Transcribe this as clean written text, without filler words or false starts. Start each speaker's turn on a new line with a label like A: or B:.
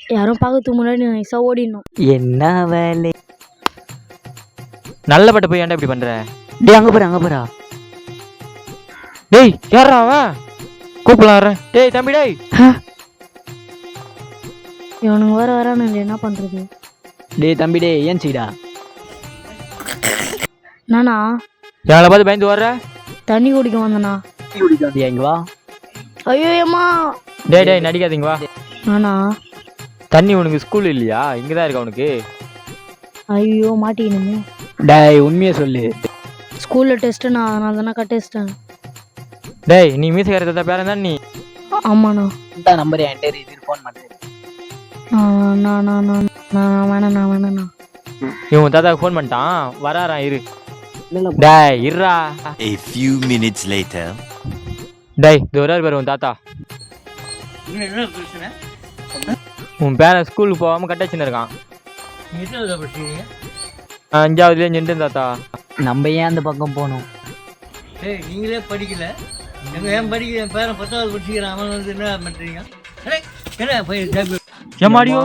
A: யாரும் பார்க்கறதுக்கு முன்னாடி நைஸா ஓடிடணும்.
B: என்ன வேலை?
C: நல்ல பட்ட போய் ஏன்டா இப்படி பண்ற?
B: டேய் அங்க போறா.
C: டேய் யாரா அவன்? கூப்பிடலாம். டேய் தம்பி டேய்.
A: இவனுங்க வரானு என்ன பண்றது?
B: டேய் தம்பி டேய் ஏன் சீடா?
A: நானா
C: எங்களை பார்த்து பயந்து வர்ற?
A: தண்ணி குடிக்க வந்தனா.
B: டீ குடிக்காதியா இங்க வா.
A: ஐயோ ஏம்மா.
C: டேய் நடிக்காதீங்க வா.
A: நானா
C: தண்ணி உனக்கு ஸ்கூல் இல்லையா? இங்கதான் இருக்கா உனக்கு?
A: ஐயோ மாட்டிக்கணுமே.
B: டேய் உண்மையை சொல்லு.
A: ஸ்கூல்ல டெஸ்ட் நான் அதனால தானே கட்டேச்சிட்டேன்.
C: டேய் நீ மீசக்காரத்தை பேரன் தான் நீ.
A: ஆமாண்ணா.
B: இந்த நம்பர் என்கிட்ட இது ஃபோன் பண்ணுறேன்.
A: நான் வேணாண்ணா.
C: இவன் தாத்தாக்கு ஃபோன் பண்ணிட்டான் வராரான் இரு. டேய் இருடா.
D: A few minutes later.
C: டேய் இது வராரு பாரு உன் தாத்தா. உன் பேரன் ஸ்கூலுக்கு போகாம கட்டாச்சுன்னு இருக்கான். 5ஆவதுலேயே நின்று தாத்தா.
B: நம்ம ஏன் அந்த பக்கம் போகணும்?
E: நீங்களே படிக்கல, ஏன் படிக்க? என் பேரன் 10வது படிச்சுக்கிறான், அவன் வந்து என்ன பண்ணுறீங்க? என்ன போய்
C: ஏமாடியோ